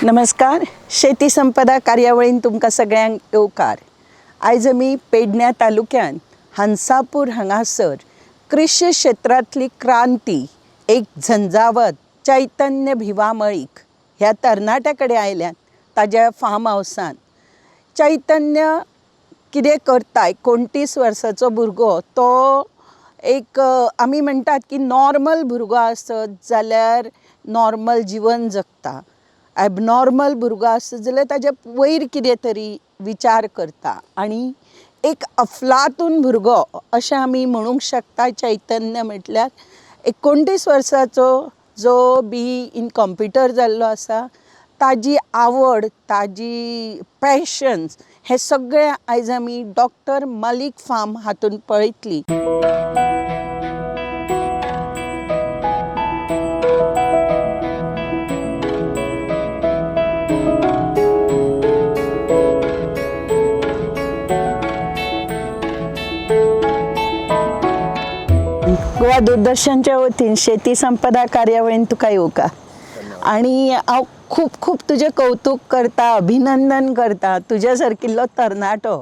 नमस्कार. शेती संपदा कार्यावळीन तुमकां सगळ्यांक येवकार. आयज आमी पेडण्या तालुक्यान हंसापूर हांगासर कृषी क्षेत्रांतली क्रांती एक झंझावत चैतन्य भिवा मळीक ह्या तरणाट्या कडेन आयल्यान ताज्या फार्म हावसान. चैतन्य कितें करता, 29 वर्साचो भुरगो तो एक आमी म्हणटात की नॉर्मल भुरगो आसत जाल्यार नॉर्मल जिवन जगता. एबनॉर्मल भुरगो आसत जाल्यार ताज्या वयर कितें तरी विचार करता आनी एक अफलातून भुरगो अशें आमी म्हणूंक शकता. चैतन्य म्हटल्यार 29 वर्साचो जो BE इन कंप्युटर जाल्लो आसा, ताजी आवड, ताजी पॅशन्स हें सगळें आयज आमी डॉक्टर मलीक फार्म हातून पळयतली. गोवा दूरदर्शनच्या वतीन शेती संपदा कार्यावळीन तुका येवकार. आणि हांव खूब खूब तुजें कौतुक करता, अभिनंदन करता. तुज्या सारकिल्लो तरणाटो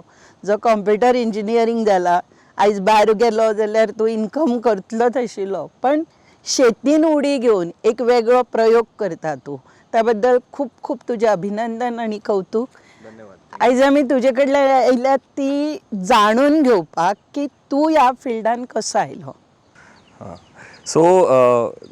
जो कंप्युटर इंजिनियरींग जाला, आयज भायर गेलो जाल्यार तूं इनकम करतलोच आशिल्लो, पण शेतीन उडी घेवन एक वेगळो प्रयोग करता तूं. त्या बद्दल खूब खूब तुजें अभिनंदन आणि कौतुक. आयज आमी तुजे कडल्यान आयल्यात ती जाणून घेवपाक की तूं ह्या फिल्डान कसो आयलो. सो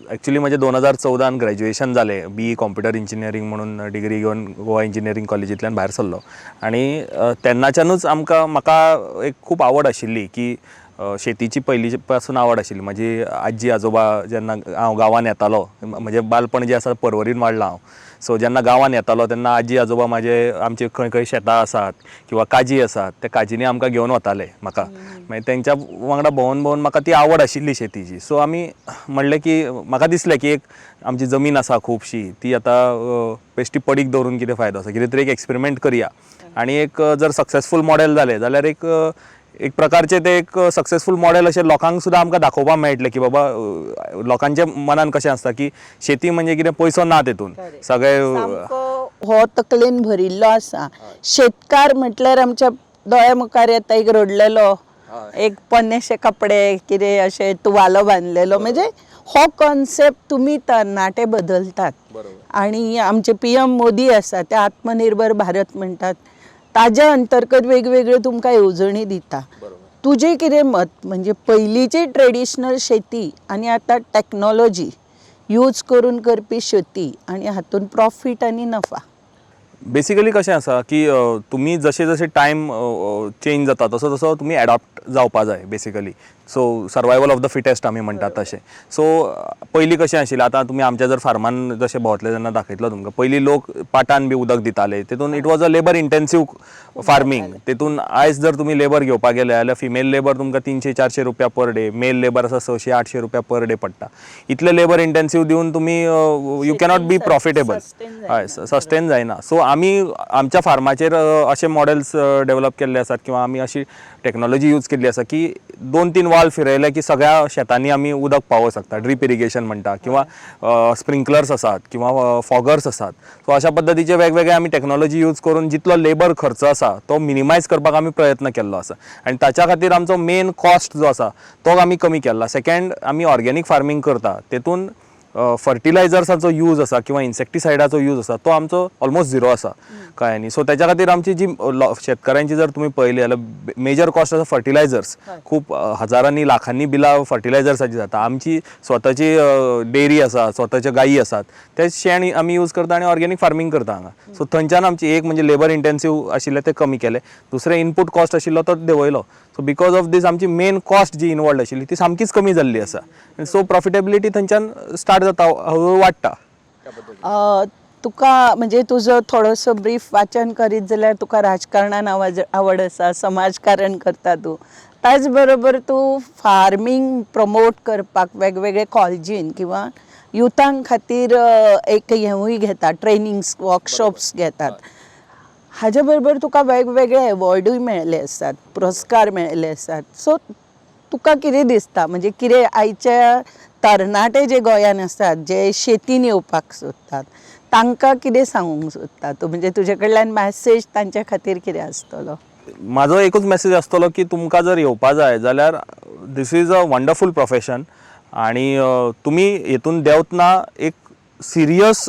ॲक्च्युली म्हणजे 2014 ग्रॅज्युएशन जालें. BE कॉम्प्युटर इंजिनियरींग म्हणून डिग्री घेवन गोवा इंजिनियरींग कॉलेजींतल्यान भायर सरलो. आनी तेन्नाच्यानूच म्हाका एक खूब आवड आशिल्ली की शेतीची पयलीं पासून आवड आशिल्ली. म्हाजी आजी आजोबा जेन्ना हांव गांवांत येतालो, म्हणजे बालपण जें आसा पर्वरीन वाडलां हांव. सो जेन्ना गांवांत येतालो तेन्ना आजी आजोबा आमचे खंय खंय शेतां आसात किंवा काजी आसात, त्या काजींनी आमकां घेवन वताले म्हाका. मागीर तेंच्या वांगडा भोंवून भोंवून म्हाका ती आवड आशिल्ली शेतीची. सो आमी म्हणलें की म्हाका दिसलें की एक आमची जमीन आसा खुबशी, ती आतां बेश्टी पडीक दवरून कितें फायदो आसा, कितें तरी एक एक्सपेरिमेंट करया. आनी एक जर सक्सेसफूल मॉडेल जालें जाल्यार एक प्रकारचें तें एक सक्सेसफूल मॉडेल अशें लोकांक सुद्दां आमकां दाखोवपाक मेळटलें की बाबा लोकांच्या मनान कशें आसता की शेती म्हणजे कितें पयसो ना तेतून सगळे हो तकलेन भरिल्लो आसा. शेतकार म्हटल्यार आमच्या दोळ्या मुखार येता एक रडलेलो, एक पोन्नेशे कपडे, कितें अशें तुवालो बांदलेलो. म्हणजे हो कॉन्सेप्ट तुमी तरणाटे बदलतात. आणि आमचे PM मोदी आसा ते आत्मनिर्भर भारत म्हणटात, ताज्या अंतर्गत वेगवेगळ्यो तुमकां येवजणी दिता. तुजें कितें मत, म्हणजे पयलींची ट्रेडिशनल शेती आनी आतां टॅक्नॉलॉजी यूज करून करपी शेती आनी हातून प्रॉफीट आनी नफा. बेसिकली कशें आसा की तुमी जशें जशें टायम चेंज जाता तसो तसो तुमी एडॉप्ट जावपा जाय basically. So survival of the fittest आमी म्हणटात तशें. सो पयलीं कशें आशिल्लें, आतां तुमी आमच्या जर फार्मान जशें भोंवतले तेन्ना दाखयतलो तुमकां. पयलीं लोक पाटान बी उदक दिताले, तेतून it was a labour intensive farming. तेतून आयज जर तुमी लेबर घेवपाक गेले जाल्यार फिमेल लेबर तुमकां 300-400 रुपया पर डे, मेल लेबर आसा 600-800 रुपया पर डे पडटा. इतले लेबर इंटेन्सीव दिवन तुमी यू कॅनॉट बी प्रॉफिटेबल, हय सस्टेन जायना. सो आमी आमच्या फार्माचेर अशे मॉडेल्स डेवलप केल्ले आसात किंवा आमी अशी टेक्नॉलॉजी यूज केल्ली आसा की 2-3 वाल्व फिरयले की सगळ्या शेतांनी आमी उदक पावोवंक शकता. ड्रीप इरिगेशन म्हणटा किंवा स्प्रिंकलर्स आसात किंवा फॉगर्स आसात. सो अशा पद्दतीचे वेगवेगळे आमी टेक्नॉलॉजी यूज करून जितलो लेबर खर्च आसा तो मिनिमायज करपाक आमी प्रयत्न केल्लो आसा. आनी ताच्या खातीर आमचो मेन कॉस्ट जो आसा तो आमी कमी केला. सेकंड, आमी ऑर्गेनीक फार्मींग करता, तेतून फर्टिलायझर्साचो यूज आसा किंवा इन्सेक्टिसायडाचो यूज आसा तो आमचो ऑलमोस्ट झिरो आसा कळ्ळें न्ही. सो त्याच्या खातीर आमची जी शेतकाऱ्यांची जर तुमी पळयली जाल्यार मेजर कॉस्ट आसा फर्टिलायझर्स. खूब हजारांनी लाखांनी बिलां फर्टिलायझर्साची जाता. आमची स्वताची डेअरी आसा, स्वताच्यो गायी आसात, ते शेण आमी यूज करता आनी ऑर्गेनीक फार्मींग करता हांगा. सो थंयच्यान आमची एक म्हणजे लेबर इंटेन्सीव आशिल्ले ते कमी केले. दुसरें इनपूट कॉस्ट आशिल्लो तो देंवयलो. सो बिकॉज ऑफ दीस आमची मेन कॉस्ट जी इनवॉल्ड आशिल्ली ती सामकीच कमी जाल्ली आसा. सो प्रॉफिटेबिलिटी थंयच्यान स्टार्ट जाता, हळूहळू वाडटा. तुका म्हणजे तुजो थोडोसो ब्रीफ वाचन करीत जाल्यार तुका राजकारणान आवड आसा, समाजकारण करता तूं. त्याच बरोबर तूं फार्मींग प्रमोट करपाक वेगवेगळे कॉलेजीन किंवा युथां खातीर एक हेंवूय घेता, ट्रेनिंग्स, वर्कशॉप्स घेतात. हाजे बरोबर तुका वेगवेगळे अवॉर्डूय मेळ्ळे आसात, पुरस्कार मेळ्ळे आसात. सो तुका कितें दिसता, म्हणजे कितें आयच्या तरणाटे जे गोंयान आसात जे शेतीन येवपाक सोदतात तांकां कितें सांगूंक सोदता तूं, म्हणजे तुजे कडल्यान मॅसेज तांच्या खातीर कितें आसतलो? म्हाजो एकूच मॅसेज आसतलो की तुमकां जर येवपा जाय जाल्यार this is a wonderful profession आणि तुमी हेतून देंवतना एक सिरियस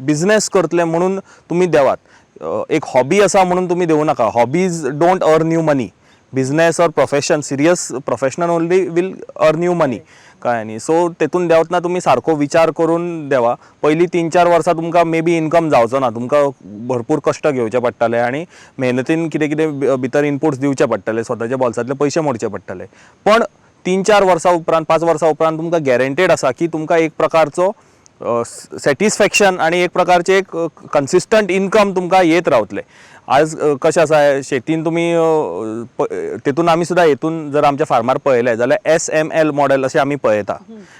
बिझनेस करतले म्हणून तुमी देवात. एक हॉबी आसा म्हणून तुमी देवू नाका. Hobbies don't earn you money. Business or profession, serious professional only will earn you money. कळ्ळें न्ही. सो तेतून देंवतना तुमी सारको विचार करून देवा. पयलीं 3-4 वर्सां तुमकां मे बी इनकम जावचो ना, तुमकां भरपूर कश्ट घेवचे पडटले आनी मेहनतीन कितें कितें भितर इनपुट्स दिवचे पडटले, स्वताच्या बोल्सांतले पयशे मोडचे पडटले. पण 3-4 वर्सां उपरांत 5 वर्सां उपरांत तुमकां गॅरंटेड आसा की तुमकां एक प्रकारचो सॅटिस्फॅक्शन आणि एक प्रकारचे एक कन्सिस्टंट इनकम तुमकां येत रावतले. आज कशें आसा शेतीन तुमी तेतून आमी सुद्दां हेतून जर आमच्या फार्मार पळयलें जाल्यार SML मॉडेल अशें आमी पळयता.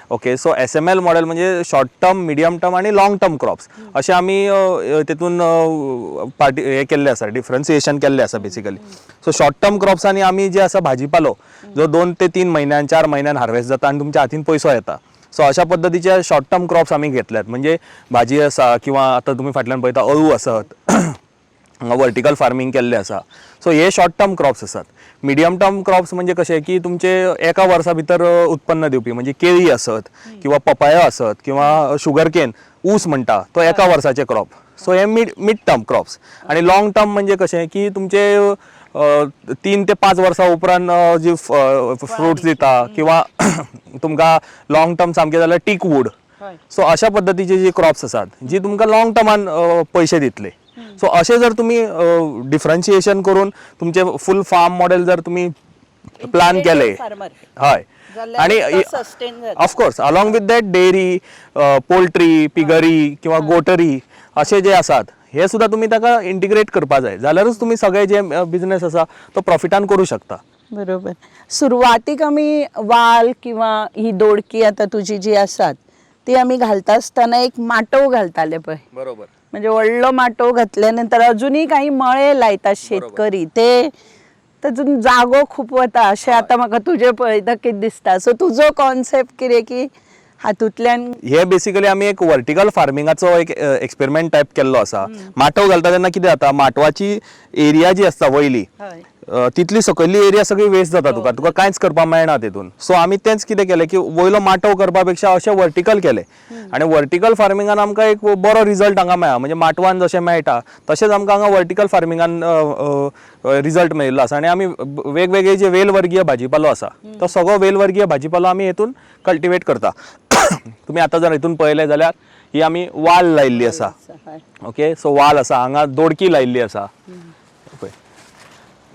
ओके, सो SML मॉडेल म्हणजे शॉर्ट टर्म, मिडियम टर्म आणि लॉंग टर्म क्रॉप्स अशें आमी तेतून हे केल्लें आसा, डिफरन्सिएशन केल्लें आसा बेसिकली. सो शॉर्ट टर्म क्रॉप्सांनी आमी जे आसा भाजीपालो जो 2 ते 3 म्हयन्यान 4 म्हयन्यान हार्वेस्ट जाता आनी तुमच्या हातीन पयसो येता. सो अशा पद्दतीचे शॉर्ट टर्म क्रॉप्स आमी घेतल्यात. म्हणजे भाजी आसा किंवा आतां तुमी फाटल्यान पळयता अळू आसत, वर्टिकल फार्मिंग केल्लें आसा. सो हे शॉर्ट टर्म क्रॉप्स आसात. मिडियम टर्म क्रॉप्स म्हणजे कशें की तुमचे एका वर्सा भितर उत्पन्न दिवपी, म्हणजे केळी आसत किंवा पपाया आसत किंवा शुगरकेन, ऊस म्हणटा तो एका वर्साचे क्रॉप. सो हे मिड टर्म क्रॉप्स. आणि लॉंग टर्म म्हणजे कशें की तुमचे 3 ते 5 वर्सां उपरांत जी फ्रुट्स दिता किंवा तुमकां लॉंग टर्म सामकें जाल्यार टीक वूड. सो अशा पद्दतीचे जे क्रॉप्स आसात जी तुमकां लॉंग टर्मान पयशे दितले. सो अशें जर तुमी डिफरन्शिएशन करून तुमचे फूल फार्म मॉडेल जर तुमी प्लॅन केले, हय, आणि of course along with that dairy, poultry, piggery किंवा गोटरी असे जे आसात हे सुद्धा तुम्ही ताका इंटिग्रेट करपा जाय. जाल्यारूच तुम्ही सगळे जे बिझनेस आसा तो प्रॉफिटान करू शकता. बरोबर. सुरवातीक आमी वाल किंवा ही दोडकी आता तुजी जी आसात ती आमी घालता आसतना एक माटोव घालताले पळय. बरोबर. म्हणजे व्हडलो माटोव घातल्या नंतर अजुनूय काही मळे लायतात शेतकरी, ते तातूंत जागो खूप वता अशें आता म्हाका तुजे पळयतकीच दिसता. सो तुजो कॉन्सेप्ट कितें की हातूंतल्यान हे बेसिकली आमी एक वर्टिकल फार्मिंगाचो एक एक्सपेरिमेंट टायप केल्लो आसा. माटोव घालता तेन्ना कितें जाता, माटवाची एरिया जी आसता वयली तितली सकयली एरिया सगळी वेस्ट जाता, तुका कांयच करपाक मेळना तेतून. सो आमी तेंच कितें केलें की वयलो माटोव करपा पेक्षा अशें वर्टिकल केलें. आनी वर्टिकल फार्मिंगान आमकां एक बरो रिजल्ट हांगा मेळ्ळा. म्हणजे माटवान जशें मेळटा तशेंच आमकां हांगा वर्टिकल फार्मिंगान रिजल्ट मेळिल्लो आसा. आनी आमी वेगवेगळे जे वेलवर्गीय भाजीपालो आसा तो सगळो वेलवर्गीय भाजीपालो आमी हेतून कल्टिवेट करता. तुम्ही आता जर हितून पळयलें जाल्यार ही आमी वाल लायिल्ली आसा. ओके, सो वाल आसा, हांगा दोडकी लायिल्ली आसा.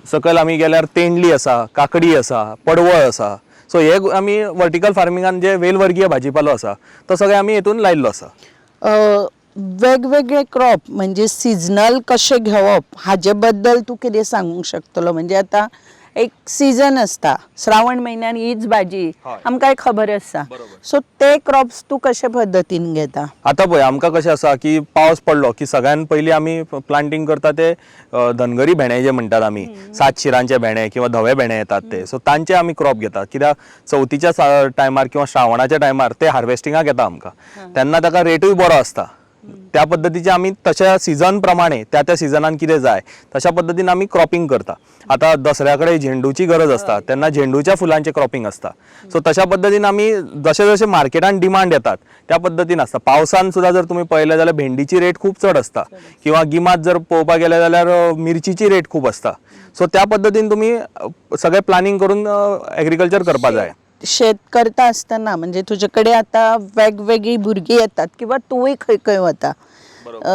सकयल आमी गेल्यार तेंडली आसा, काकडी आसा, पडवळ आसा. सो हे आमी वर्टिकल फार्मिंगान जे वेलवर्गीय भाजीपालो आसा तो सगळे आमी हेतून लायिल्लो आसा. वेगवेगळे क्रॉप म्हणजे सिजनल कशे घेवप हाजे बद्दल तूं कितें सांगूंक शकतलो? म्हणजे आता एक सीजन असता, श्रावण महिन्यान हीच भाजी आमकां खबर आसा. सो ते क्रॉप्स तूं कशे पद्दतीन घेता? आता पळय आमकां कशें आसा की पावस पडलो की सगळ्यान पयलीं आमी प्लांटिंग करता ते धनगरी भेंडे जे म्हणटात आमी, 7 शिरांचे भेंडे किंवा धवे भेंडे येतात ते. सो तांचे आमी क्रॉप घेतात. कित्याक चवथीच्या टायमार किंवा श्रावणाच्या टायमार ते हार्वेस्टिंगाक येता आमकां, तेन्ना ताका रेटूय बरो आसता. त्या पद्दतीचे आमी तशा सिजन प्रमाणे त्या सिजनान कितें जाय तशा पद्दतीन आमी क्रॉपिंग करता. आता दसऱ्या कडेन झेंडूची गरज आसता तेन्ना झेंडूच्या फुलांचे क्रॉपिंग आसता. सो तशा पद्दतीन आमी जशे जशे मार्केटान डिमांड येतात त्या पद्दतीन आसता. पावसान सुद्दां जर तुमी पळयलें जाल्यार भेंडीची रेट खूब चड आसता किंवा गिमात जर पळोवपाक गेले जाल्यार मिरचीची रेट खूब आसता. सो त्या पद्दतीन तुमी सगळें प्लॅनिंग करून एग्रीकल्चर करपा जाय. शेत करता आसतना म्हणजे तुजे कडेन आता वेगवेगळी भुरगीं येतात किंवा तूंय खंय खंय वता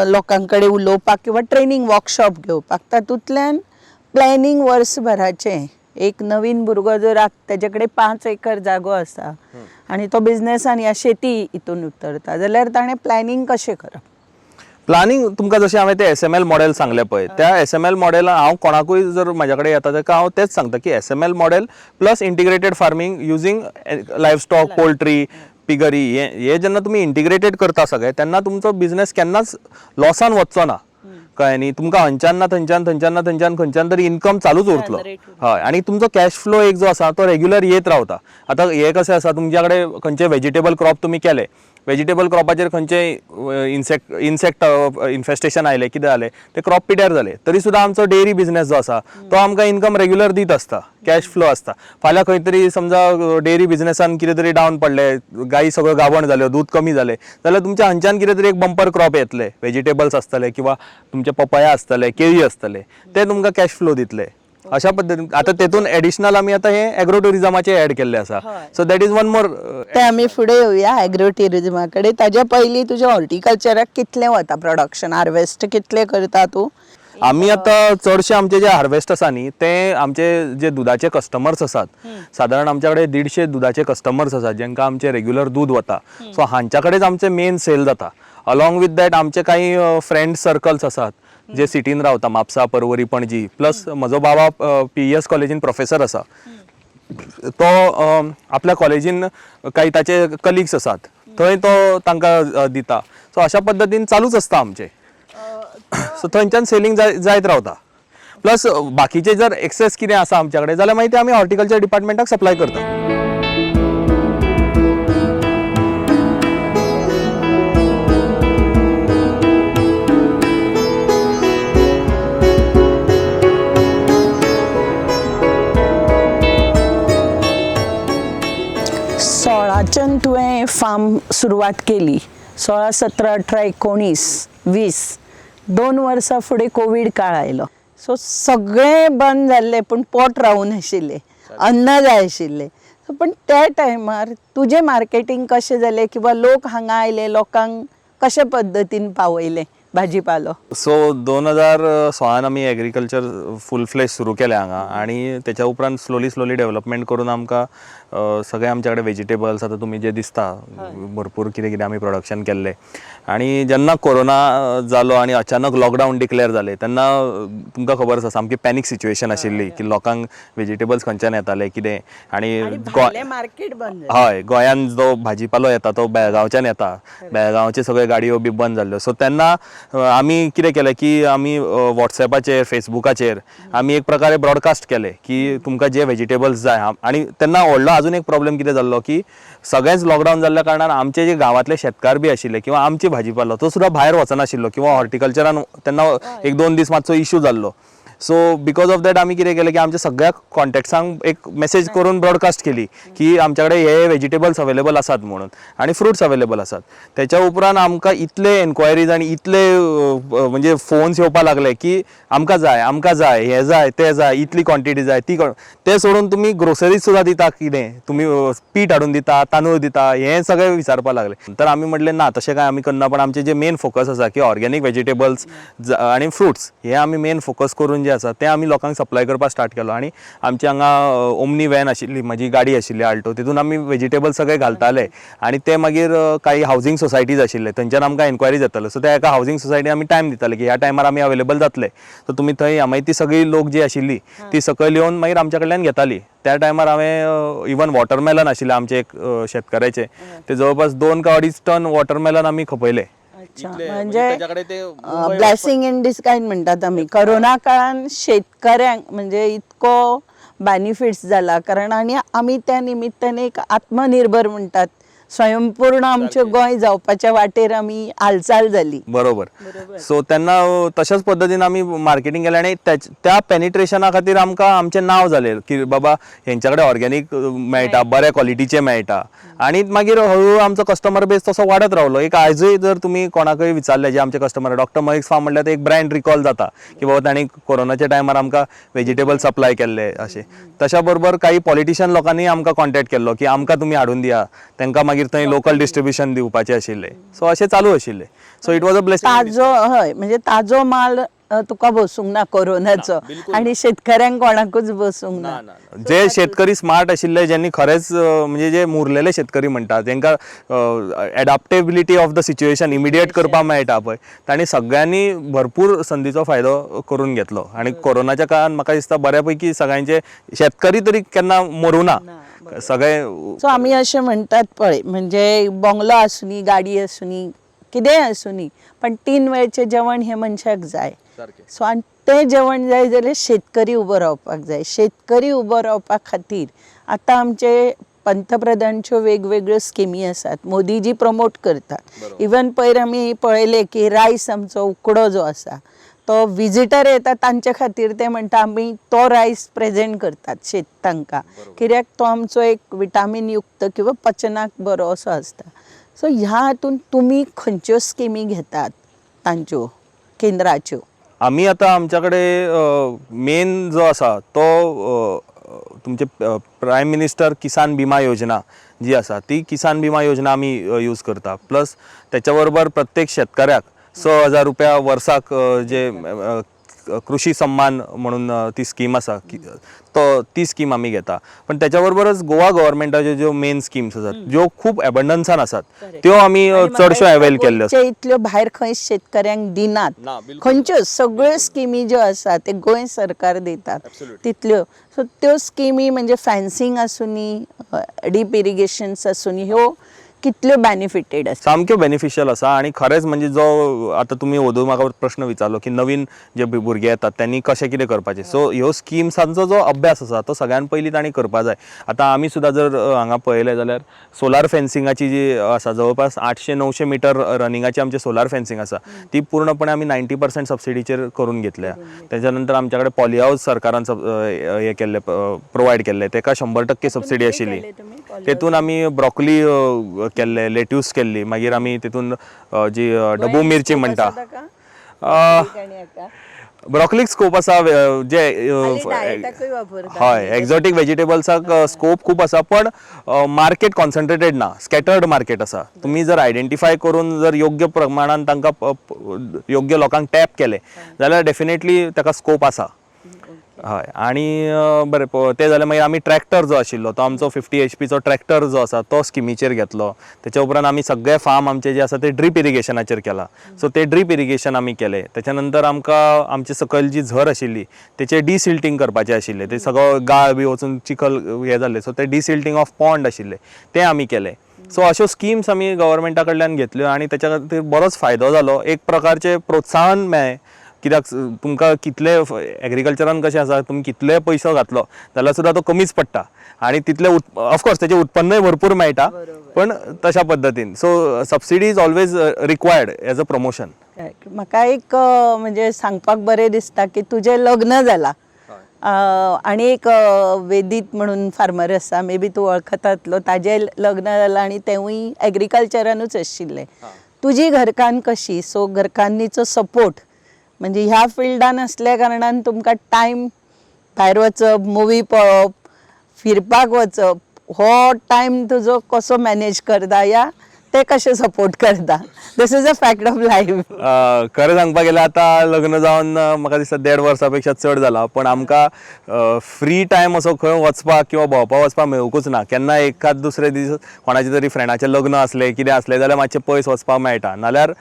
लोकां कडेन उलोवपाक किंवा ट्रेनिंग वर्कशॉप घेवपाक, तातूंतल्यान प्लॅनिंग वर्सभराचें एक नवीन भुरगो जर तेजे कडेन 5 एकर जागो आसा आनी तो बिझनेसान या शेती हितून उतरता जाल्यार ताणें प्लॅनिंग कशें करप? प्लॅनिंग तुमकां जशें हांवें ते SML मॉडेल सांगलें पळय, त्या SML मॉडेल हांव कोणाकूय जर म्हाज्या कडेन येता ताका हांव तेच सांगता की SML model plus integrated farming using life stock, poultry, piggery हे जेन्ना तुमी इंटिग्रेटेड करता सगळे तेन्ना तुमचो बिझनेस केन्नाच लॉसान वचचो ना. कळ्ळें न्ही तुमकां थंयच्यान तरी इनकम चालूच उरतलो हय आनी तुमचो कॅश फ्लो एक जो आसा तो रेग्युलर येत रावता आतां हे कशें आसा तुमच्या कडेन खंयचे वेजिटेबल क्रॉप तुमी केले वेजिटेबल क्रॉपाचेर खंयचे इन्सेक्ट इन्फेस्टेशन आयले कितें जालें ते क्रॉप पिड्यार जाले तरी सुद्दां आमचो डेअरी बिझनेस जो आसा तो आमकां इनकम रेग्युलर दीत आसता कॅश फ्लो आसता फाल्यां खंय तरी समजा डेअरी बिझनेसान कितें तरी डावन पडले गायी सगळ्यो गावण जाल्यो दूध कमी जालें जाल्यार तुमच्या हांच्यान कितें तरी एक बंपर क्रॉप येतले वेजिटेबल्स आसतले किंवा तुमचे पपया आसतले केळी आसतले ते तुमकां कॅश फ्लो दितले अशा पद्दतीन आता तेतून एडिशनल आमी आता हे एग्रो टुरिझमाचे ऍड केल्ले आसा so that is one more ते आमी फुडें येवया एग्रो टुरिझमा कडेन ताज्या पयलीं तुज्या हॉर्टिकल्चराक कितलें वता प्रोडक्शन हार्वेस्ट कितलें करता तूं आमी आता चडशे आमचे जे हार्वेस्ट आसा न्ही ते आमचे जे दुधाचे कस्टमर्स आसात साधारण आमच्या कडेन 150 दुधाचे कस्टमर्स आसात जेंकां आमचे रेग्युलर दूध वता सो हांच्या कडेच आमचे मेन सेल जाता अलॉंग विथ दॅट आमचे काही फ्रेंड सर्कल्स आसात जे सिटीन रावता म्हापसा पर्वरी पणजी प्लस म्हजो बाबा PES कॉलेजीन प्रोफेसर आसा तो आपल्या कॉलेजीन काही ताचे कलिग्स आसात थंय तो तांकां दिता सो अशा पद्दतीन चालूच आसता आमचे सो थंयच्यान सेलिंग जायत रावता प्लस बाकीचे जर एक्सेस कितें आसा आमच्या कडेन जाल्यार मागीर ते आमी हॉर्टिकल्चर डिपार्टमेंटाक सप्लाय करता सोळाच्यान तुवें फार्म सुरवात केली 16, 17, 18, 19, 20 2 वर्सां फुडें कोवीड काळ आयलो सो सगळें बंद जाल्लें पूण पोट रावून आशिल्लें अन्न जाय आशिल्लें पण त्या टायमार तुजें मार्केटींग कशें जालें किंवा लोक हांगा आयले लोकांक कशे पद्दतीन पावयलें भाजीपालो सो 2016 आमी एग्रीकल्चर फूल फ्लेश सुरू केलें हांगा आनी तेच्या उपरांत स्लोली डेव्हलपमेंट करून आमकां सगळे आमच्या कडेन वेजिटेबल्स आतां तुमी जे दिसता भरपूर कितें कितें आमी प्रोडक्शन केल्लें आनी जेन्ना कोरोना जालो आनी अचानक लॉकडावन डिक्लेअर जालें तेन्ना तुमकां खबर आसा सामकी पॅनीक सिच्युएशन आशिल्ली की लोकांक वेजिटेबल्स खंयच्यान येताले कितें आनी मार्केट बंद हय गोंयान जो भाजीपालो येता तो बेळगांवच्यान येता बेळगांवचे सगळे गाडयो बी बंद जाल्ल्यो सो तेन्ना आमी कितें केलें की आमी वॉट्सॅपाचेर फेसबुकाचेर आमी एक प्रकारे ब्रॉडकास्ट केले की तुमकां जे वेजिटेबल्स जाय आनी तेन्ना व्हडलो आजून एक प्रॉब्लेम कितें जाल्लो की सगळेंच लॉकडावन जाल्ल्या कारणान आमचे जे गांवांतले शेतकार बी आशिल्ले किंवा आमची भाजीपालो तो सुद्दां भायर वचनाशिल्लो किंवा हॉर्टिकल्चरान तेन्ना 1-2 दीस मातसो इश्यू जाल्लो सो बिकॉज ऑफ दॅट आमी कितें केलें की आमच्या सगळ्या कॉन्टॅक्ट्सांक एक मेसेज करून ब्रॉडकास्ट केली की आमच्या कडेन हे वेजिटेबल्स अवेलेबल आसात म्हणून आनी फ्रुट्स अवेलेबल आसात त्याच्या उपरांत आमकां इतले एन्क्वायरीज आनी इतले म्हणजे फोन्स येवपाक लागले की आमकां जाय हे जाय ते जाय इतली क्वॉन्टिटी जाय ती ते सोडून तुमी ग्रोसरीज सुद्दां दिता कितें तुमी पीठ हाडून दिता तांदूळ दिता हे सगळें विचारपाक लागले तर आमी म्हणलें ना तशें काय आमी करना पण आमचे जे मेन फोकस आसा की ऑर्गेनीक वेजिटेबल्स आनी फ्रुट्स हे आमी मेन फोकस करून जे आसा ते आमी लोकांक सप्लाय करपाक स्टार्ट केलो आनी आमची हांगा ओमनी व्हॅन आशिल्ली म्हजी गाडी आशिल्ली आल्टो तितून आमी वेजिटेबल सगळे घालताले आनी ते मागीर काही हावजींग सोसायटीज आशिल्ले थंयच्यान आमकां एन्क्वायरीज येताल्यो सो त्या एका हावजींग सोसायटीन आमी टायम दिताले की ह्या टायमार आमी अवेलेबल जातले सो तुमी थंय मागीर ती सगळी लोक जी आशिल्ली ती सकयल येवन मागीर आमच्या कडल्यान घेताली त्या टायमार हांवें इवन वॉटरमेलन आशिल्ले आमचे एक शेतकाराचे ते जवळपास 2 का 2.5 टन वॉटरमेलन आमी खपयले म्हणजे ब्लेसिंग इन डिस्कायज म्हणटात आमी कोरोना काळान शेतकऱ्यांक म्हणजे इतको बेनिफिट्स जाला कारण आनी आमी त्या निमित्तान एक आत्मनिर्भर म्हणटात स्वयंपूर्ण आमचें गोंय जावपाच्या वाटेर आमी हालचाल जाली बरोबर सो तेन्ना तशाच पद्दतीन आमी मार्केटींग केलें आनी त्या पेनिट्रेशना खातीर आमकां आमचें नांव जालें की बाबा हेंच्या कडेन ऑर्गेनीक मेळटा बऱ्या क्वॉलिटीचें मेळटा आनी मागीर हळूहळू आमचो कस्टमर बेस तसो वाडत रावलो एक आयजूय जर तुमी कोणाकय विचारलें जे आमचे कस्टमर डॉक्टर महेश फार्म म्हणल्यार एक ब्रँड रिकॉल जाता की बाबा तांणी कोरोनाच्या टायमार आमकां वेजिटेबल सप्लाय केल्ले अशें तशा बरोबर काही पॉलिटिशियन लोकांनी आमकां कॉन्टॅक्ट केल्लो की आमकां तुमी हाडून दिया तांकां मागीर थंय लोकल डिस्ट्रिब्युशन दिवपाचें आशिल्लें सो अशें चालू आशिल्लें so it was a blessing ताजो हय म्हणजे ताजो माल तुका बसूंक ना कोरोनाचो आणि शेतकऱ्यांक कोणाकूच बसूंक ना जे शेतकरी स्मार्ट आशिल्ले ज्यांनी खरेंच म्हणजे जे मुरलेले शेतकरी म्हणटात तांकां adaptability of the situation immediate करपाक मेळटा पळय तांणी सगळ्यांनी भरपूर संदीचो फायदो करून घेतलो आणि कोरोनाच्या काळान म्हाका दिसता बऱ्यापैकी सगळ्यांचे शेतकरी तरी केन्ना मरूं ना सगळे सो आमी अशें म्हणटात पळय म्हणजे बंगलो आसुनी गाडी आसुनी कितेंय आसूनी पण 3 वेळचें जेवण हें मनशाक जाय. सो आनी तें जेवण जाय जाल्यार शेतकरी उबो रावपाक जाय. शेतकरी उबो रावपा खातीर आतां आमचे पंतप्रधानच्यो वेगवेगळ्यो स्किमी आसात. मोदीजी प्रमोट करतात. इवन पयर आमी पळयलें की रायस आमचो उकडो जो आसा तो विजिटर येता तांचे खातीर ते म्हणटा आमी तो रायस प्रेजेंट करतात तांकां, कित्याक तो आमचो एक विटामीन युक्त किंवा पचनाक बरो असो आसता. सो ह्या हातून तुमी खंयच्यो स्किमी घेतात तांच्यो केंद्राच्यो? आम्ही आता आमच्याकडे मेन जो आसा तो तुमचे प्रायम मिनिस्टर किसान बिमा योजना जी आसा ती किसान बिमा योजना आमी यूज करता. प्लस त्याच्या बरोबर प्रत्येक शेतकऱ्याक 6,000 रुपया वर्साक जे कृषी सन्मान म्हणून ती स्कीम आसा ती स्कीम आमी घेता. पण त्याच्याबरोबरच गोवा गव्हर्नमेंटाच्यो ज्यो मेन स्किम्स आसात ज्यो खूप एबंडन्सान आसात त्यो आमी चडश्यो अवेल केल्ल्यो आसात. इतल्यो भायर खंय शेतकऱ्यांक दिनात, खंयच्यो सगळ्यो स्किमी ज्यो आसात ते गोंय सरकार दितात तितल्यो. सो त्यो स्किमी म्हणजे फॅन्सिंग आसूनी डीप इरिगेशन्स आसूनी ह्यो कितल्यो बेनिफिटेड आसा? सामक्यो बेनिफिशियल आसा. आणि खरेंच म्हणजे जो आता तुम्ही ओदू म्हाका प्रश्न विचारलो की नवीन जे भुरगे येतात त्यांनी कशें कितें करपाचें. सो ह्यो स्किम्सांचो जो अभ्यास आसा तो सगळ्यान पयलीं तांणी करपा जाय. आतां आमी सुद्दां जर हांगा पळयलें जाल्यार सोलार फेन्सिंगाची जी आसा जवळपास 800-900 मिटर रनिंगाची आमची सोलार फेन्सिंग आसा ती पूर्णपणे आमी 90% सबसिडीचेर करून घेतल्या. त्याच्या नंतर आमच्याकडे पॉली हाऊस सरकारान हे केल्ले प्रोवायड केल्ले तेका 100% सबसिडी आशिल्ली. तेतून आमी ब्रॉकली केल्ले, लेट्यूस केल्ली, मागीर आमी तितून जी ढबू मिरची म्हणटा ब्रॉकलीक स्कोप आसा जे हय एक्झॉटिक व्हेजिटेबल्साक स्कोप खूप आसा. पण मार्केट कॉन्सन्ट्रेटेड ना, स्कॅटर्ड मार्केट आसा. तुम्ही जर आयडेंटिफाय करून जर योग्य प्रमाणात तांकां योग्य लोकांक टॅप केले जाल्यार डेफिनेटली ताका स्कोप आसा. हय. आणि बरें ते जाल्यार मागीर आमी ट्रॅक्टर जो आशिल्लो तो आमचो 50 HP चो ट्रॅक्टर जो आसा तो स्किमीचेर घेतलो. त्याच्या उपरांत आमी सगळे फार्म आमचे जे आसा ते ड्रीप इरिगेशनाचेर केला. सो ते ड्रीप इरिगेशन आमी केले. त्याच्या नंतर आमकां आमचे सकयल जी झर आशिल्ली तेचे डिसिल्टिंग करपाचें आशिल्लें. ते सगळो गाळ बी वचून चिखल हे जाल्ले सो ते डिसिल्टिंग ऑफ पॉन्ड आशिल्ले ते आमी केले. सो अश्यो स्किम्स आमी गव्हर्मेंटा कडल्यान घेतल्यो आणि त्याच्या खातीर बरोच फायदो जालो. एक प्रकारचे प्रोत्साहन मेळ्ळें. कित्याक तुमकां कितले एग्रीकल्चरान कशें आसा तुम्ही कितले पयसो घातलो जाल्यार सुद्दां तो कमीच पडटा आणि तितले ऑफकोर्स तेजें उत्पन्नय भरपूर मेळटा पण तशा पद्दतीन. So subsidy is always required as a promotion. म्हाका एक म्हणजे सांगपाक बरें दिसता की तुजें लग्न जालां आणि एक वेदीत म्हणून फार्मर आसा, मे बी तूं वळखतातलो, ताजें लग्न जालां आणि तेवूय एग्रीकल्चरानूच आशिल्लें. तुजी घरकान्न कशी? सो घरकान्नीचो सपोर्ट म्हणजे ह्या फिल्डान असल्या कारणान तुमकां टायम भायर वचप, मुवी पळोवप, फिरपाक वचप, हो टायम तुजो कसो मॅनेज करता या ते कशें सपोर्ट करता? This is a fact of life. खरें सांगपाक गेल्यार आतां लग्न जावन म्हाका दिसता 1.5 वर्सां पेक्षा चड जाला. पण आमकां फ्री टायम असो खंय वचपाक किंवा भोंवपाक वचपाक मेळूंकूच ना. केन्ना एकाद दुसरे दीस कोणाचें तरी फ्रेंडाचें लग्न असलें कितें असलें जाल्यार मातशें पयस वचपाक मेळटा. नाल्यार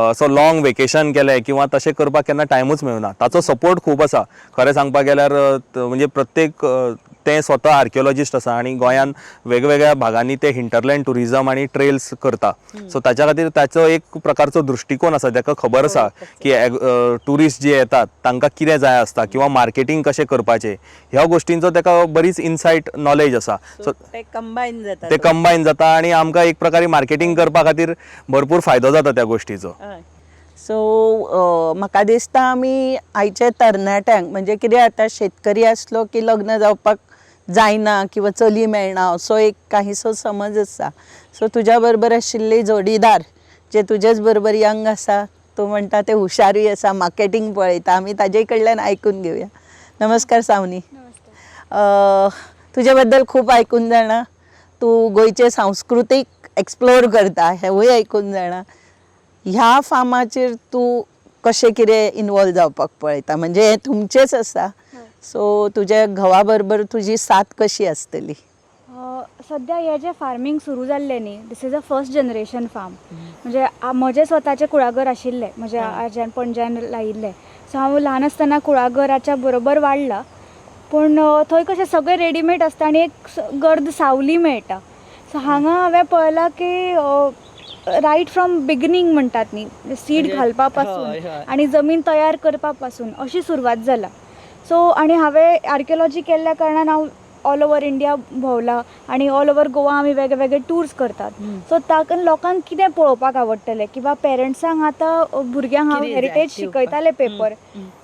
असो लॉंग वेकेशन केलें किंवा तशें करपाक केन्ना टायमूच मेळना. ताचो सपोर्ट खूब आसा. खरें सांगपाक गेल्यार म्हणजे प्रत्येक ते स्वता आर्किओलॉजिस्ट आसा आणि गोंयान वेगवेगळ्या भागांनी ते हिंटरलँड टुरिझम आणि ट्रेल्स करता. सो ताच्या खातीर ताचो एक प्रकारचो दृश्टिकोन आसा. ताका खबर आसा की टुरिस्ट जे येतात तांकां कितें जाय आसता किंवा मार्केटिंग कशें करपाचें ह्या गोष्टींचो ताका बरीच इनसायट नॉलेज आसा. सो ते कंबायन जाता आणि आमकां एक प्रकारे मार्केटिंग करपा खातीर भरपूर फायदो जाता त्या गोष्टीचो. सो म्हाका दिसता आमी आयच्या तरणाट्यांक म्हणजे कितें आतां शेतकरी आसलो की लग्न जावपाक जायना किंवा चली मेळना असो एक काहीसो समज आसा. सो तुज्या बरोबर आशिल्ली जोडीदार जे तुजेच बरोबर यंग आसा, तूं म्हणटा ते हुशारूय आसा, मार्केटिंग पळयता, आमी ताजे कडल्यान आयकून घेवया. नमस्कार सावनी. तुजे बद्दल खूब आयकून जाणा. तूं गोंयचे सांस्कृतीक एक्सप्लोर करता हेंवूय आयकून जाणा. ह्या फार्माचेर तूं कशें कितें इनवॉल्व जावपाक पळयता? म्हणजे हें तुमचेंच आसा. सो तुज्या घोवा बरोबर तुजी साथ कशी आसतली? सध्या हे जे फार्मिंग सुरू जाल्लें न्ही, this is a first generation farm. म्हणजे म्हजे स्वताचे कुळागर आशिल्ले, म्हजे आज्यान पणज्यान लायिल्ले. सो हांव ल्हान आसतना कुळागराच्या बरोबर वाडला. पूण थंय कशें सगळें रेडीमेड आसता आनी एक गर्द सावली मेळटा. सो हांगा हांवें पळयलां की रायट फ्रॉम बिगिनींग म्हणटात न्ही सीड घालपा हय, पासून हय. आनी जमीन तयार करपा पासून अशी सुरवात जाला. सो आनी हांवें आर्किओलॉजी केल्ल्या कारणान हांव ऑल ओवर इंडिया भोंवला आनी ऑल ओवर गोवा आमी वेगळे वेगळे टूर्स करतात. सो ताका लोकांक कितें पळोवपाक आवडटलें किंवा पेरंट्सांक आतां भुरग्यांक हांव कितें हेरिटेज जाय शिकयतालें पेपर.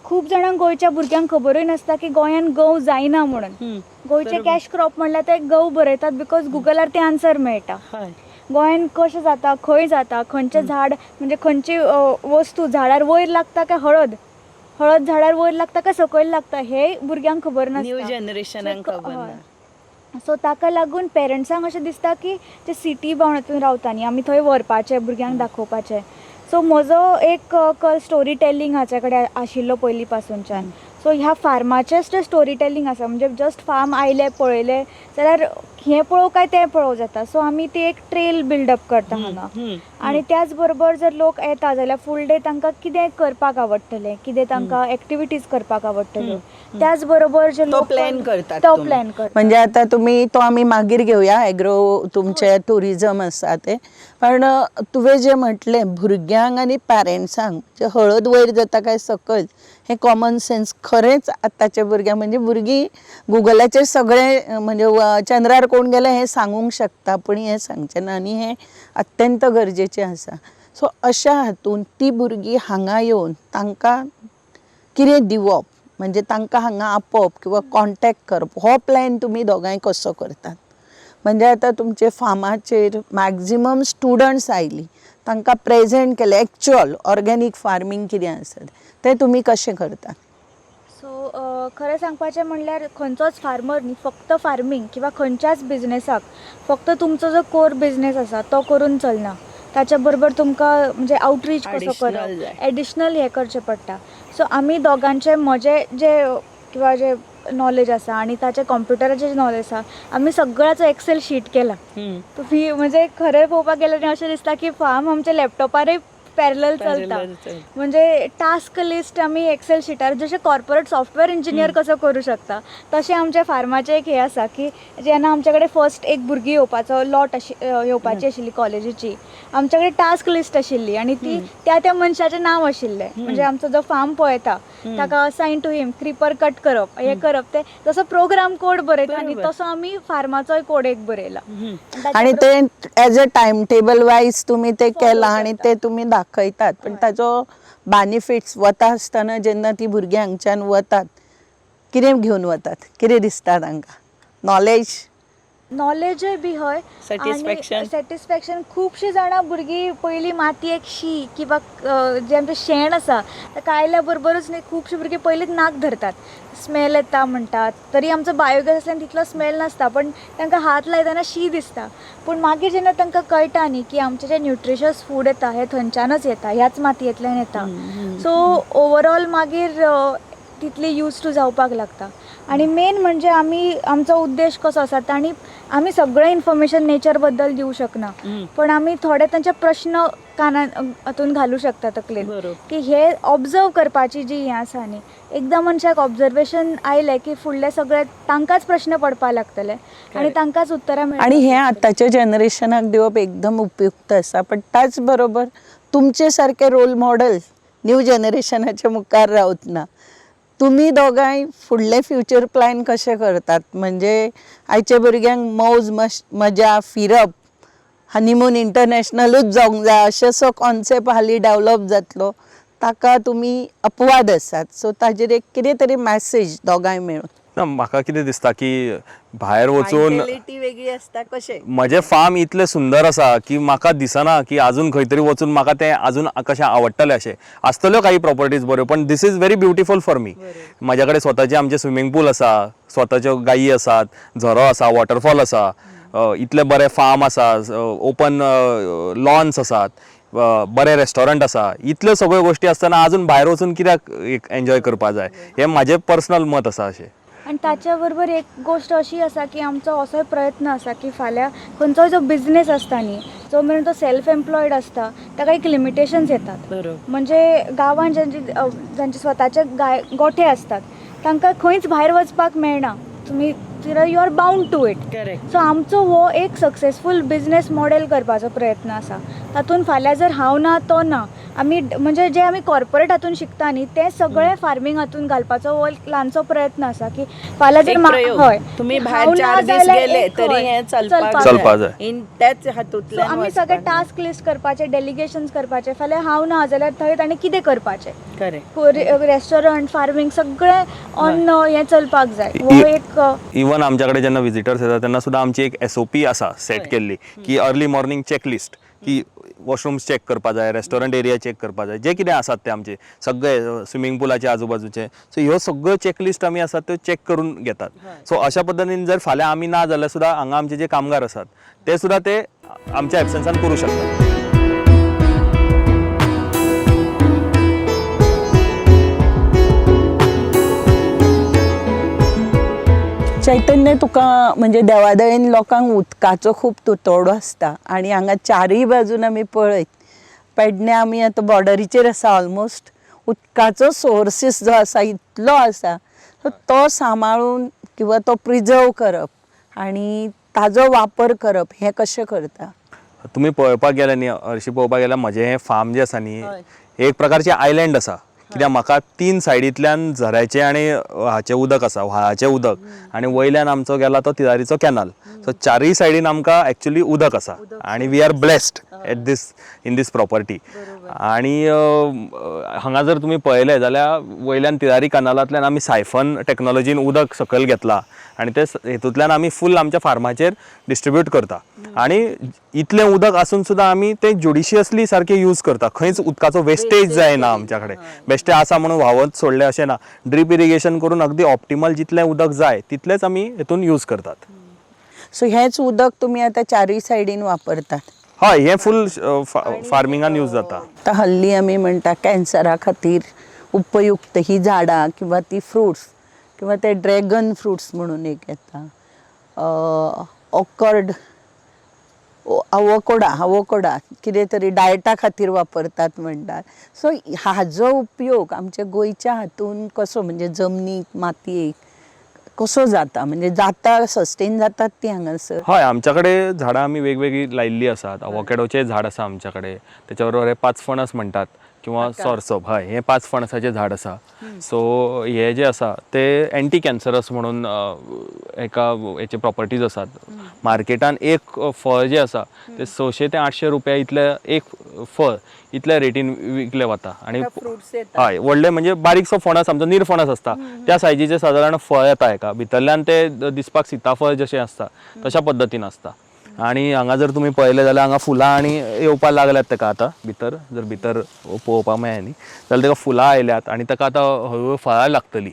खूब जाणांक गोंयच्या भुरग्यांक खबरूय नासता की गोंयान गंव जायना म्हणून. गोंयचे कॅश क्रॉप म्हणल्यार ते गंव बरयतात बिकॉज गुगलार ते आन्सर मेळटा. गोंयान कशें जाता, खंय जाता, खंयचें झाड म्हणजे खंयची वस्तू झाडार वयर लागता काय हळद झाडार वयर लागता काय सकयल लागता हे भुरग्यांक खबर न्यू नासता. जनरेशनाक खबर ना. सो ताका लागून पेरंट्सांक अशें दिसता की जे सिटी भावंडांतून रावता न्ही आमी थंय व्हरपाचें भुरग्यांक दाखोवपाचें. सो म्हजो एक स्टोरी टेलिंग हाचे कडेन आशिल्लो पयलीं पासूनच्यान. सो ह्या फार्माचेंच जें स्टोरी टेलिंग आसा म्हणजे जस्ट फार्म आयले पळयले जाल्यार हें पळोव काय तें पळोवं जाता. सो आमी ती एक ट्रेल बिल्डअप करता हांगा. आनी त्याच बरोबर जर लोक येता जाल्यार फूल डे तांकां कितें करपाक आवडटलें, कितें तांकां एक्टिविटीज करपाक आवडटल्यो, त्याच बरोबर जे लोक प्लॅन करतात तो तुम्ही. प्लॅन करतात. म्हणजे आता तुम्ही तो आम्ही मागीर घेऊया एग्रो तुमचे टुरिझम आसा ते. पण तुवें जे म्हटलें भुरग्यांक आनी पॅरेंट्सांक जे हळद वयर जाता काय सकयल हे कॉमन सेन्स खरेंच आतांच्या भुरग्यांक म्हणजे भुरगीं गुगलाचेर सगळें म्हणजे चंद्रार कोण गेले हे सांगूंक शकता पण हे सांगचें ना आनी हे अत्यंत गरजेचें आसा. सो अशा हातून ती भुरगीं हांगा येवन तांकां कितें दिवप म्हणजे तांकां हांगा आपप किंवा कॉन्टॅक्ट करप हो प्लॅन तुमी दोगांय कसो करतात. म्हणजे आता तुमचे फार्माचेर मॅक्झिमम स्टुडंट्स आयलीं तांकां प्रेझेंट केलें एक्चुअल ऑर्गेनीक फार्मींग कितें आसा तें तुमी कशें करतात. सो खरें सांगपाचें म्हणल्यार खंयचोच फार्मर न्ही फक्त फार्मींग किंवा खंयच्याच बिझनेसाक फक्त तुमचो जो कोर बिझनेस आसा तो करून चलना. ताच्या बरोबर तुमकां म्हणजे आउटरीच कसो Additional करप जाय. एडिशनल हें करचें पडटा. सो आमी दोगांचे म्हजें किंवा जे नॉलेज आसा आनी ताचे कॉम्प्युटराचें जे नॉलेज आसा आमी सगळ्याचो एक्सेल शीट केला. तुम्ही म्हणजे खरें पळोवपाक गेल्यार अशें दिसता की फार्म आमच्या लॅपटॉपारय पॅरलल चलता. म्हणजे टास्क लिस्ट आमी एक्सेल शिटार जशें कॉर्पोरेट सॉफ्टवेअर इंजिनियर कसो करूं शकता तशें आमच्या फार्माचें एक हें आसा की जेन्ना आमचे कडेन फर्स्ट एक भुरगीं येवपाचो लॉट येवपाची आशिल्ली कॉलेजीची आमचे कडेन टास्क लिस्ट आशिल्ली आनी ती त्या मनशाचें नांव आशिल्लें. म्हणजे आमचो जो फार्म पळयता ताका assign to him creeper cut करप हें करप तें जसो प्रोग्राम कोड बरयता न्ही तसो आमी फार्माचोय कोड एक बरयला. आणि ते as a time table wise तुम्ही ते केला आणि ते तुम्ही दाखयतात पण ताजो बेनिफिट्स वता आसतना जेन्ना ती भुरगीं हांगच्यान वतात कितें घेवन वतात कितें दिसता तांकां नॉलेजय बी हय सॅटिस्फॅक्शन. खुबशीं जाणां भुरगीं पयलीं मातयेक शी किंवा जें आमचें शेण आसा ताका आयल्या बरोबरच न्ही खुबशीं भुरगीं पयलींच नाक धरतात. स्मेल येता म्हणटात तरी आमचो बायोगॅस आसल्यान तितलो स्मेल नासता पण तांकां हात लायतना शी दिसता. पूण मागीर जेन्ना तांकां कळटा न्ही की आमचें जें न्युट्रिशियस फूड येता हें थंयच्यानच येता ह्याच मातयेंतल्यान येता. सो ओवरऑल मागीर तितली यूज टू जावपाक लागता. आनी मेन म्हणजे आमचो उद्देश कसो आसा आनी आमी सगळें इन्फॉर्मेशन नेचर बद्दल दिवं शकना पण आमी थोडे तांचे प्रश्न कानान हातून घालूं शकता तकलेन की हे ऑब्जर्व करपाची जी हें आसा न्ही एकदां मनशाक ऑब्जर्वेशन आयलें की फुडले सगळे तांकांच प्रश्न पडपाक लागतले आनी तांकांच उतरां मेळटलीं. आणि हे आतांच्या जनरेशनाक दिवप एकदम उपयुक्त आसा पण त्याच बरोबर तुमचे सारके रोल मॉडेल न्यू जनरेशनाच्या मुखार रावत ना. तुम्ही दोगांय फुडले फ्युचर प्लॅन कशे करतात म्हणजे आयच्या भुरग्यांक मौज मजा फिरप हनीमून इंटरनॅशनलूच जावंक जाय अशेंसो कॉन्सेप्ट हालीं डेवलप जातलो ताका तुमी अपवाद आसात. सो ताजेर एक कितें तरी मॅसेज दोगांय मेळून. ना म्हाका कितें दिसता की भायर वचून वेगळी आसता कशें म्हजें फार्म इतलें सुंदर आसा की म्हाका दिसना की आजून खंय तरी वचून म्हाका तें आजून कशें आवडटलें अशें. आसतल्यो काही प्रॉपर्टीज बऱ्यो पण this is very beautiful for me. म्हाज्या कडेन स्वताचें आमचें स्विमींग पूल आसा स्वताच्यो गायी आसात झरो आसा वॉटरफॉल आसा इतले बरे फार्म आसा ओपन लॉन्स आसात बरें रेस्टॉरंट आसा इतल्यो सगळ्यो गोश्टी आसतना आजून भायर वचून कित्याक एन्जॉय करपा जाय हें म्हाजें पर्सनल मत आसा अशें. आनी ताच्या बरोबर एक गोश्ट अशी आसा की आमचो असोय प्रयत्न आसा की फाल्यां खंयचोय जो बिझनेस आसता न्ही जो मेरेन तो सेल्फ एम्प्लॉयड आसता ताका एक लिमिटेशन्स येतात. म्हणजे गांवांत जांचे स्वताचे गोठे आसतात तांकां खंयच भायर वचपाक मेळना. तुमी कित्याक you are bound to it. Correct. So आमचो हो एक सक्सेसफूल बिझनेस मॉडेल करपाचो प्रयत्न आसा. तातूंत फाल्यां जर हांव ना तो ना, आमी म्हणजे जे आमी कॉर्पोरेट हातून शिकता न्ही तें सगळें फार्मींग हातून घालपाचो हो एक ल्हानसो प्रयत्न आसा की फाल्यां जर हय तुम्ही हांव भायर ना 4 दीस जाल्यार गेले एक तरी हय, हे चलपाक चलपाक जाय. इन त्याच सो हातूंतल्यान आमी सगळे टास्क लिस्ट करपाचे, डेलिगेशन्स करपाचे. फाल्यां हांव ना जाल्यार थंय ताणें कितें करपाचें, करेक्ट. रेस्टॉरंट फार्मींग सगळें ऑन हें चलपाक जाय. हो एक इवन आमच्याकडे जेन्ना विजिटर्स येतात तेन्ना सुद्दां आमची एक SOP आसा सेट केल्ली की अर्ली मॉर्निंग चॅकलिस्ट की वॉशरूम्स चॅक करपा जाय, रेस्टॉरंट एरिया चॅक करपा जाय, जे कितें आसात ते आमचे सगळे स्विमींग पुलाचे आजूबाजूचे. सो ह्यो सगळ्यो चॅकलिस्ट आमी आसात त्यो चॅक करून घेतात. सो अशा पद्दतीन जर फाल्यां आमी ना जाल्यार सुद्दां हांगा आमचे जे कामगार आसात ते सुद्दां ते आमच्या एबसन्सान करूं शकतात. चैतन्य, तुका म्हणजे देवादयेन लोकांक उदकाचो खूब तुतवडो आसता आनी हांगा चारय बाजून आमी पळयत पेडण्या आमी आतां बॉर्डरीचेर आसा ऑलमोस्ट. उदकाचो सोर्सीस जो आसा इतलो आसा, सो तो सांबाळून किंवा तो प्रिजर्व करप आनी ताजो वापर करप हें कशें करता? तुम्ही पळोवपाक गेल्यार न्ही हरशीं पळोवपाक गेल्यार म्हजें हें फार्म जें आसा न्ही हें एक प्रकारचें आयलँड आसा. कित्याक म्हाका 3 सायडींतल्यान झऱ्याचें आनी हाचें उदक आसा, व्हाळाचें उदक, आनी वयल्यान आमचो गेला तो तिजारीचो कॅनल. सो चारय सायडीन आमकां एक्चुअली उदक आसा आनी we are blessed in this property. आनी हांगा जर तुमी पळयलें जाल्यार वयल्यान तिजारी कॅनलांतल्यान आमी सायफन टॅक्नॉलॉजीन उदक सकयल घेतलां आनी ते हेतूंतल्यान आमी फूल आमच्या फार्माचेर डिस्ट्रिब्यूट करता. आनी इतलें उदक आसून सुद्दां आमी तें ज्युडिशियसली सारकें यूज करता. खंयच उदकाचो वेस्टेज जायना आमच्या कडेन. बेश्टें आसा म्हणून व्हांवत सोडलें अशें ना. ड्रीप इरिगेशन करून अगदी ऑप्टिमल जितलें उदक जाय तितलेंच आमी हेतून यूज करतात. सो हेंच उदक तुमी आतां चारय सायडीन वापरतात? हय, हें फूल फार्मिंगान यूज जाता. आतां हल्ली आमी म्हणटा कॅन्सरा खातीर उपयुक्त ही झाडां किंवा ती फ्रुट्स किंवा ते ड्रॅगन फ्रुट्स म्हणून एक येता, ऑकर्ड, आवोकोडा कितें तरी डायटा खातीर वापरतात म्हणटात. सो हाजो उपयोग आमच्या गोंयच्या हातून कसो, म्हणजे जमनीक मातयेक कसो जाता, म्हणजे जाता, सस्टेन जातात ती हांगासर? हय, आमच्या कडेन झाडां आमी वेगवेगळी लायिल्लीं आसात. अवोकॅडोचें झाड आसा आमच्या कडेन, तेच्या बरोबर हे 5 फणस म्हणटात किंवा सोरसोप, हय हे 5 फणसाचें झाड आसा. सो हे जे आसा ते एंटी कॅन्सरस म्हणून एका हेचे प्रॉपर्टीज आसात. मार्केटान एक फळ जें आसा ते 600 ते 800 रुपया इतलें एक फळ इतल्या रेटीन विकलें वता. आनी हय, व्हडलें म्हणजे बारीकसो फणस, आमचो निरफणस आसता त्या सायजीचें सादारण फळ येता हेका. भितरल्यान ते दिसपाक सीताफळ जशें आसता तशा पद्दतीन आसता. आनी हांगा जर तुमी पळयलें जाल्यार हांगा फुलां आनी येवपाक लागल्यात तेका आतां भितर पळोवपाक मेळ्ळें न्ही जाल्यार तेका फुलां आयल्यात आनी तेका आतां हळूहळू फळां लागतलीं.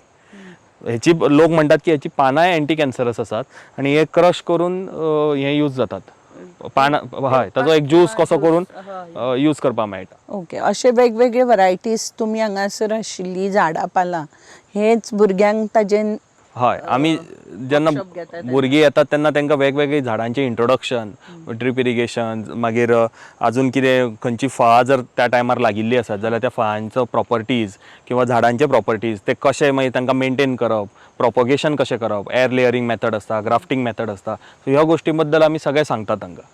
हेची लोक म्हणटात की हेची पानांय एंटी कॅन्सरस आसात आनी हे क्रश करून हे यूज जातात. पानां, हय, ताजो एक ज्यूस कसो करून यूज करपाक मेळटा. ओके, अशे वेगवेगळे वरायटीज तुमी हांगासर आशिल्लीं झाडां पालां हेच भुरग्यांक ताजें? हय, आमी जेन्ना भुरगीं येतात तेन्ना तांकां वेगवेगळी झाडांचें इंट्रोडक्शन, ड्रीप इरिगेशन, मागीर आजून कितें खंयची फळां जर त्या टायमार लागिल्लीं आसात जाल्यार त्या फळांचो प्रॉपर्टीज किंवा झाडांचे प्रॉपर्टीज ते कशें मागीर तांकां मेंटेन करप, प्रोपोगेशन कशें करप, एअर लेयरिंग मेथड आसता, ग्राफ्टिंग मेथड आसता. सो ह्या गोश्टी बद्दल आमी सगळें सांगतात तांकां.